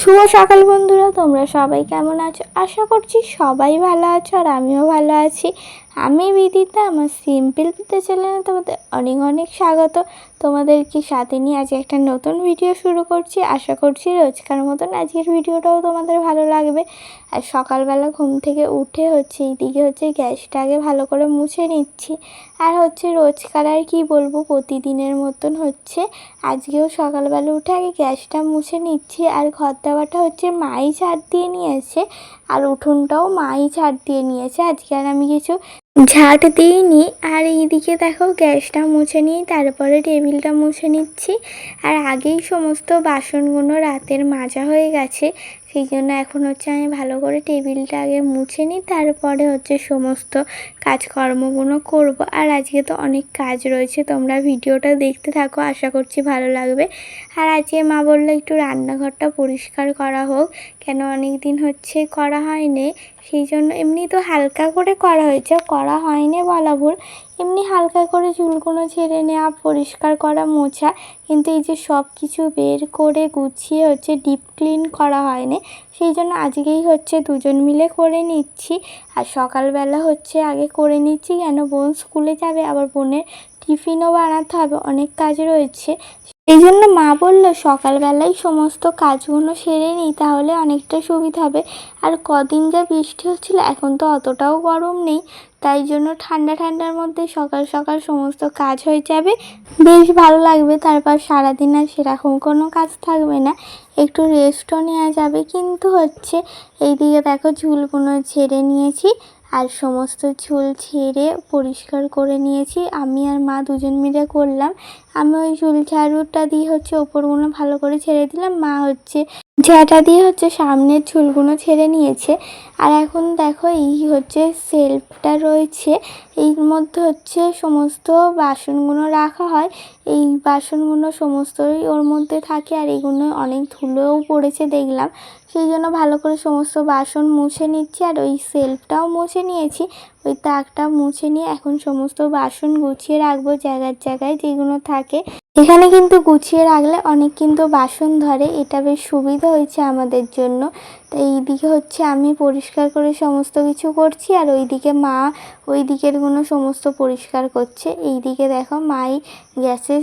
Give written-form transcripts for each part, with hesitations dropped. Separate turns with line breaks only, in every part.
শুভ সকাল বন্ধুরা, তোমরা সবাই কেমন আছো? আশা করছি সবাই ভালো আছো আর আমিও ভালো আছি। আমি বিদিতা, আমার সিম্পল বিদ্যা চ্যানেলে তোমাদের অনেক অনেক স্বাগত। তোমাদেরকে সাথে নিয়ে আজ একটা নতুন ভিডিও শুরু করছি। আশা করছি রোজকার মতন আজকের ভিডিওটাও তোমাদের ভালো লাগবে। আর সকালবেলা ঘুম থেকে উঠে এইদিকে গ্যাসটা আগে ভালো করে মুছে নিচ্ছি। আর রোজকার আর কি বলবো, প্রতিদিনের মতন আজকেও সকালবেলা উঠে আগে গ্যাসটা মুছে নিচ্ছি। আর ঘর দাওয়াটা মাই ঝাড় দিয়ে নিয়েছে, আর উঠোনটাও মাই ঝাড় দিয়ে নিয়েছে। আজকে আর আমি কিছু ঝাঁট দিইনি। আর এইদিকে দেখো গ্যাসটা মুছে নিই, তারপরে টেবিলটা মুছে নিচ্ছি। আর আগেই সমস্ত বাসনগুলো রাতের মাজা হয়ে গেছে, সেই জন্য এখন আমি ভালো করে টেবিলটা আগে মুছে নিই, তারপরে সমস্ত কাজকর্মগুলো করব। আর আজকে তো অনেক কাজ রয়েছে, তোমরা ভিডিওটা দেখতে থাকো, আশা করছি ভালো লাগবে। আর আজকে মা বললো একটু রান্নাঘরটা পরিষ্কার করা হোক, কেন অনেক দিন করা হয়নি। সেই জন্য এমনি তো হালকা করে করা হয়েছে, করা হয়নি বলা ভুল, এমনি হালকা করে চুলগুলো ঝেড়ে নেওয়া, পরিষ্কার করা, মোছা। কিন্তু এই যে সব কিছু বের করে গুছিয়ে ডিপ ক্লিন করা হয়নি, সেই জন্য আজকেই দুজন মিলে করে নিচ্ছি। আর সকালবেলা আগে করে নিচ্ছি, কেন বোন স্কুলে যাবে, আবার বোনের টিফিনও বানাতে হবে, অনেক কাজ রয়েছে। এই জন্য মা বললো সকালবেলাই সমস্ত কাজগুলো সেরে নিই, তাহলে অনেকটা সুবিধা হবে। আর কদিন যা বৃষ্টি হচ্ছিল, এখন তো অতটাও গরম নেই, তাই জন্য ঠান্ডা ঠান্ডার মধ্যে সকাল সকাল সমস্ত কাজ হয়ে যাবে, বেশ ভালো লাগবে। তারপর সারাদিন আর সেরকম কোনো কাজ থাকবে না, একটু রেস্টও নেওয়া যাবে। কিন্তু এইদিকে দেখো ঝুলগুলো ঝেড়ে নিয়েছি, আর সমস্ত ঝুল ঝেড়ে পরিষ্কার করে নিয়েছি। আমি আর মা দুজন মিলে করলাম। আমি ওই ঝুল ঝাড়ুটা দিয়ে ওপরগুলো ভালো করে ছেড়ে দিলাম, মা ঝাঁটা দিয়ে সামনের ঝুলগুলো ছেড়ে নিয়েছে। আর এখন দেখো এই সেলফটা রয়েছে, এর মধ্যে সমস্ত বাসনগুলো রাখা হয়। এই বাসনগুলো সমস্তই ওর মধ্যে থাকে, আর এগুলো অনেক ধুলোও পড়েছে দেখলাম, সেই জন্য ভালো করে সমস্ত বাসন মুছে নিচ্ছি। আর ওই সেলফটাও মুছে নিয়েছি, ওই তাকটা মুছে নিয়ে এখন সমস্ত বাসন গুছিয়ে রাখবো জায়গায় জায়গায় যেগুলো থাকে। এখানে কিন্তু গুছিয়ে রাখলে অনেক কিন্তু বাসন ধরে, এটা বেশ সুবিধা হয়েছে আমাদের জন্য। তো এইদিকে আমি পরিষ্কার করে সমস্ত কিছু করছি, আর ওইদিকে মা ওই দিকেরগুলো সমস্ত পরিষ্কার করছে। এইদিকে দেখো মাই গ্যাসের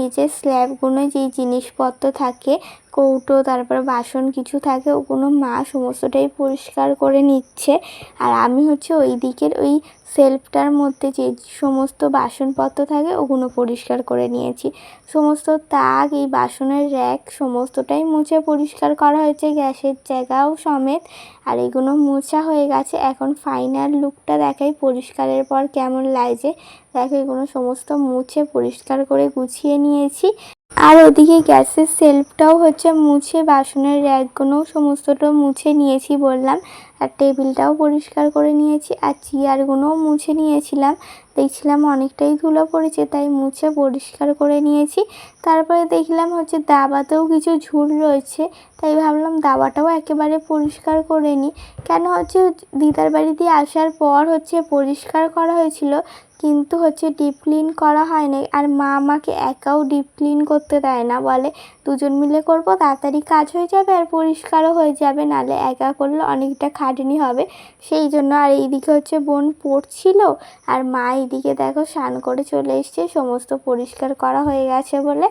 নিচে স্ল্যাবগুলো যেই জিনিসপত্র থাকে, কৌটো, তারপর বাসন কিছু থাকে, ওগুলো মা সমস্তটাই পরিষ্কার করে নিচ্ছে। আর আমি ওই দিকের ওই সেলফটার মধ্যে যে সমস্ত বাসনপত্র থাকে ওগুলো পরিষ্কার করে নিয়েছি। সমস্ত তাক, এই বাসনের র্যাক সমস্তটাই মুছে পরিষ্কার করা হয়েছে, গ্যাসের জায়গাও সমেত। আর এগুলো মোছা হয়ে গেছে, এখন ফাইনাল লুকটা দেখাই পরিষ্কারের পর কেমন লাগছে। দেখো এগুলো সমস্ত মুছে পরিষ্কার করে গুছিয়ে নিয়েছি। আর ওদিকে গ্যাসের সেলফটাও মুছে, বাসনের র্যাকগুলোও সমস্তটা মুছে নিয়েছি বললাম। আর টেবিলটাও পরিষ্কার করে নিয়েছি, আর চেয়ারগুলোও মুছে নিয়েছিলাম, দেখছিলাম অনেকটাই ধুলো পড়েছে, তাই মুছে পরিষ্কার করে নিয়েছি। তারপরে দেখলাম দাবাতেও কিছু ঝুল রয়েছে, তাই ভাবলাম দাবাটাও একেবারে পরিষ্কার করে নিই। কেন দিদার বাড়ি দিয়ে আসার পর পরিষ্কার করা হয়েছিল, কিন্তু ডিপ ক্লিন করা হয়নি। আর মা আমাকে একাও ডিপ ক্লিন করতে দেয় না, বলে দুজন মিলে করব, তাড়াতাড়ি কাজ হয়ে যাবে আর পরিষ্কারও হয়ে যাবে, নাহলে একা করলে অনেকটা খাটনি হবে, সেই জন্য। আর এইদিকে বোন পড়ছিল, আর মা এইদিকে দেখো স্নান করে চলে এসছে, সমস্ত পরিষ্কার করা হয়ে গেছে বলে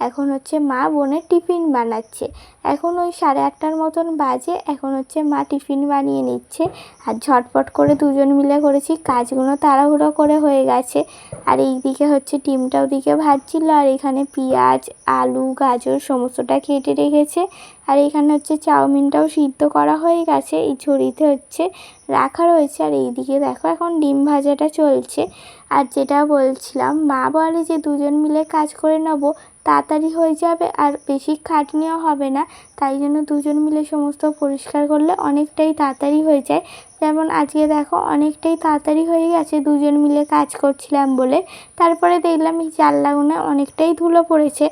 এখন মা বোনের টিফিন বানাচ্ছে। এখন ওই 8:30টার মতন বাজে, এখন মা টিফিন বানিয়ে নিচ্ছে। আর ঝটপট করে দুজন মিলে করেছি, কাজগুলো তাড়াহুড়ো করে হয়ে গেছে। আর এইদিকে ডিমটা ওদিকে ভাজছিল, আর এখানে পেঁয়াজ, আলু, গাজর সমস্তটা কেটে রেখেছে। আর এখানে চাউমিনটাও সিদ্ধ করা হয়ে গেছে, এই ঝুড়িতে রাখা রয়েছে। আর এইদিকে দেখো এখন ডিম ভাজাটা চলছে। আর যেটা বলছিলাম, মা বলে যে দুজন মিলে কাজ করে নেবো, তাড়াতাড়ি হয়ে যাবে আর বেশি খাটনিও হবে না, তাই জন্য দুজন মিলে সমস্ত পরিষ্কার করলে অনেকটাই তাড়াতাড়ি হয়ে যায়। যেমন আজকে দেখো অনেকটাই তাড়াতাড়ি হয়ে গেছে দুজন মিলে কাজ করছিলাম বলে। তারপরে দেখলাম এই জানলাগুলো অনেকটাই ধুলো পড়েছে,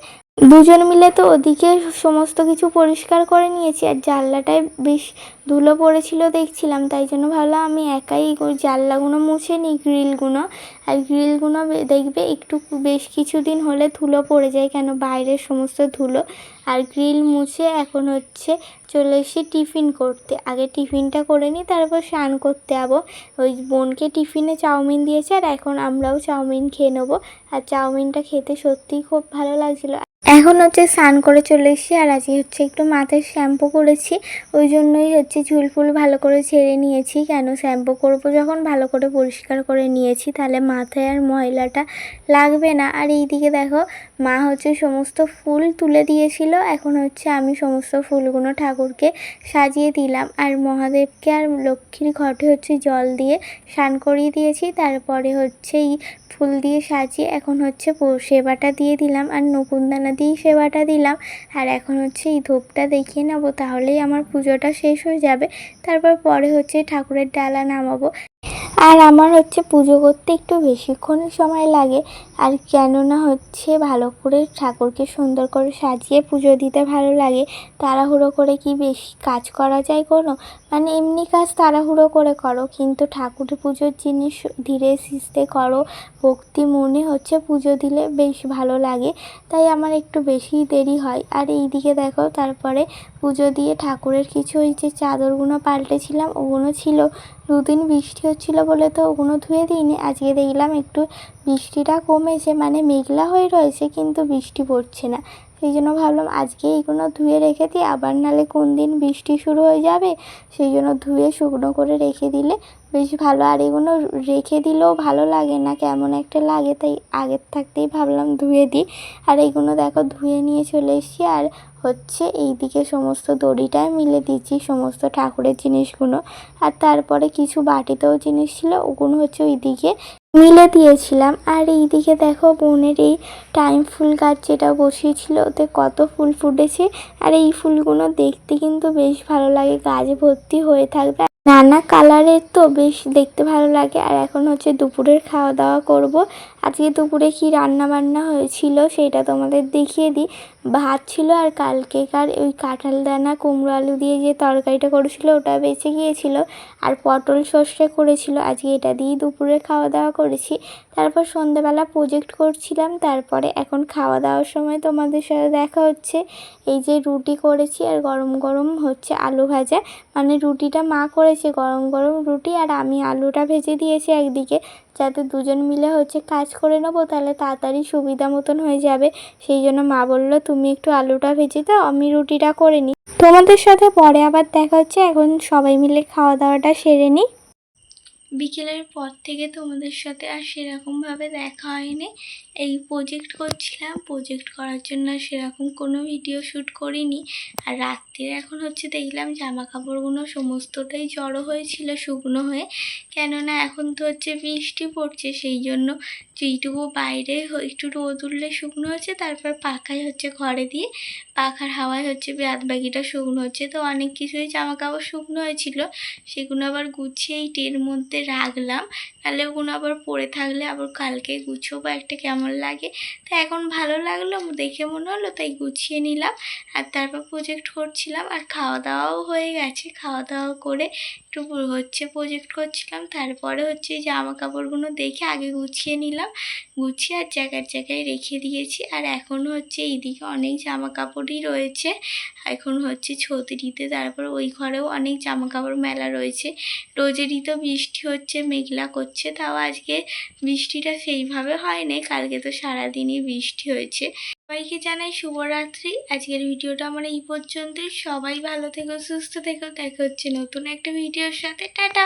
দুজন মিলে তো ওদিকে সমস্ত কিছু পরিষ্কার করে নিয়েছি, আর জানলাটায় বেশ ধুলো পড়েছিল দেখছিলাম, তাই জন্য ভাবলাম আমি একাই জানলাগুলো মুছে নিই, গ্রিলগুলো। আর গ্রিলগুলো দেখবে একটু বেশ কিছুদিন হলে ধুলো পড়ে যায়, কেন বাইরের সমস্ত ধুলো। আর গ্রিল মুছে এখন হচ্ছে চলে এসেছি টিফিন করতে। আগে টিফিনটা করে নিই, তারপর স্নান করতে যাবো। ওই বোনকে টিফিনে চাউমিন দিয়েছে আর এখন আমরাও চাউমিন খেয়ে নেবো। আর চাউমিনটা খেতে সত্যিই খুব ভালো লাগছিলো। এখন হচ্ছে স্নান করে চলে এসেছি আর আজকে হচ্ছে একটু মাথায় শ্যাম্পু করেছি, ওই জন্যই হচ্ছে ঝুল ফুল ভালো করে ছেড়ে নিয়েছি। কেন শ্যাম্পু করবো যখন ভালো করে পরিষ্কার করে নিয়েছি, তাহলে মাথায় আর ময়লাটা লাগবে না। আর এইদিকে দেখো মা হচ্ছে সমস্ত ফুল তুলে দিয়েছিল, এখন হচ্ছে আমি সমস্ত ফুলগুলো ঠাকুরকে সাজিয়ে দিলাম। আর মহাদেবকে আর লক্ষ্মীর ঘটে হচ্ছে জল দিয়ে স্নান করিয়ে দিয়েছি, তারপরে হচ্ছে এই ফুল দিয়ে সাজিয়ে এখন হচ্ছে সেবাটা দিয়ে দিলাম আর নকুনদানা দিয়েই সেবাটা দিলাম। আর এখন হচ্ছে এই ধূপটা দেখিয়ে নেবো, তাহলেই আমার পুজোটা শেষ হয়ে যাবে। তারপর পরে হচ্ছে ঠাকুরের ডালা নামাবো। আর আমার হচ্ছে পুজো করতে একটু বেশিক্ষণই সময় লাগে, আর কেননা হচ্ছে ভালো করে ঠাকুরকে সুন্দর করে সাজিয়ে পুজো দিতে ভালো লাগে। তাড়াহুড়ো করে কি বেশি কাজ করা যায় কোনো? মানে এমনি কাজ তাড়াহুড়ো করে করো, কিন্তু ঠাকুর পুজোর জিনিস ধীরে সুস্থে করো, ভক্তি মনে হচ্ছে পুজো দিলে বেশ ভালো লাগে। তাই আমার একটু বেশি দেরি হয়। আর এইদিকে দেখো তারপরে পুজো দিয়ে ঠাকুরের কিছু ওই যে চাদরগুলো পাল্টেছিলাম, ওগুলো ছিল। দুদিন বৃষ্টি হচ্ছিল বলে তো ওগুলো ধুয়ে দিইনি। আজকে দেখলাম একটু বৃষ্টিটা কমেছে, মানে মেঘলা হয়ে রয়েছে কিন্তু বৃষ্টি পড়ছে না। সেই জন্য ভাবলাম আজকে এইগুলো ধুয়ে রেখে দিই, আবার নালে কোন দিন বৃষ্টি শুরু হয়ে যাবে। সেই জন্য ধুয়ে শুকনো করে রেখে দিলে বেশ ভালো। আর এগুলো রেখে দিলেও ভালো লাগে না, কেমন একটা লাগে, তাই আগের থাকতেই ভাবলাম ধুয়ে দিই। আর এইগুলো দেখো ধুয়ে নিয়ে চলে এসেছি। আর হচ্ছে এইদিকে সমস্ত দড়িটায় মিলে দিচ্ছি সমস্ত ঠাকুরের জিনিসগুলো। আর তারপরে কিছু বাটিতেও জিনিস ছিল, ওগুলো হচ্ছে ওইদিকে মিলে দিয়েছিলাম। আর এইদিকে দেখো বোনের এই টাইম ফুল গাছ যেটা বসিয়েছিল, ওতে কত ফুল ফুটেছে। আর এই ফুলগুলো দেখতে কিন্তু বেশ ভালো লাগে, গাছ ভর্তি হয়ে থাকবে, নানা কালারের, তো বেশ দেখতে ভালো লাগে। আর এখন হচ্ছে দুপুরের খাওয়া দাওয়া করব। আজকে দুপুরে কি রান্না বান্না হয়েছিল সেটা তোমাদের দেখিয়ে দিই। ভাত ছিল আর কালকেকার ওই কাঁঠাল দানা কুমড়ো আলু দিয়ে যে তরকারিটা করেছিল ওটা বেঁচে গিয়েছিল, আর পটল সর্ষে করেছিল। আজকে এটা দিয়েই দুপুরে খাওয়া দাওয়া করেছি। তারপর সন্ধ্যেবেলা প্রজেক্ট করছিলাম, তারপরে এখন খাওয়া দাওয়ার সময় তোমাদের সাথে দেখা হচ্ছে। এই যে রুটি করেছি আর গরম গরম হচ্ছে আলু ভাজা, মানে রুটিটা মা করেছে গরম গরম রুটি, আর আমি আলুটা ভেজে দিয়েছি একদিকে, যাতে দুজন মিলে হচ্ছে কাজ করে নেবো, তাহলে তাড়াতাড়ি সুবিধা মতন হয়ে যাবে। সেই জন্য মা বললো তুমি একটু আলুটা ভেজে দাও, আমি রুটিটা করে নিই। তোমাদের সাথে পরে আবার দেখা হচ্ছে, এখন সবাই মিলে খাওয়া দাওয়াটা সেরে নিই। বিকেলের পর থেকে তোমাদের সাথে আর সেরকমভাবে দেখা হয়নি। এই প্রজেক্ট করছিলাম, প্রজেক্ট করার জন্য সেরকম কোনো ভিডিও শ্যুট করিনি। আর রাত্রে এখন হচ্ছে দেখলাম জামা কাপড়গুলো সমস্তটাই জড়ো হয়েছিল শুকনো হয়ে, কেননা এখন তো হচ্ছে বৃষ্টি পড়ছে, সেই জন্য যেইটুকু বাইরে একটু রোদ উঠলে শুকনো হচ্ছে, তারপর পাখায় হচ্ছে ঘরে দিয়ে পাখার হাওয়ায় হচ্ছে বাদ বাকিটা শুকনো হচ্ছে। তো অনেক কিছুই জামা কাপড় শুকনো হয়েছিল, সেগুলো আবার গুছিয়ে এই টের মধ্যে রাখলাম, তাহলে ওগুলো আবার পরে থাকলে আবার কালকে গুছোবো, একটা কেমন লাগে। তো এখন ভালো লাগলো দেখে মনে হলো, তাই গুছিয়ে নিলাম। আর তারপর প্রজেক্ট করছিলাম, আর খাওয়া দাওয়াও হয়ে গেছে। খাওয়া দাওয়া করে একটু হচ্ছে প্রজেক্ট করছিলাম, তারপরে হচ্ছে জামা কাপড়গুলো দেখে আগে গুছিয়ে নিলাম, গুছিয়ে আর জায়গায় জায়গায় রেখে দিয়েছি। আর এখন হচ্ছে এইদিকে অনেক জামা কাপড়ই রয়েছে, এখন হচ্ছে ছত্রিতে, তারপর ওই ঘরেও অনেক জামা কাপড় মেলা রয়েছে। রোজেরই তো বৃষ্টি হচ্ছে, মেঘলা করছে, তাও আজকে বৃষ্টিটা সেইভাবে হয়নি, কালকে তো সারাদিনই বৃষ্টি হয়েছে। সবাইকে জানাই শুভরাত্রি। আজকের ভিডিওটা আমার এই পর্যন্তই। সবাই ভালো থেকো, সুস্থ থেকো, দেখা হচ্ছে নতুন একটা ভিডিওর সাথে। টাটা।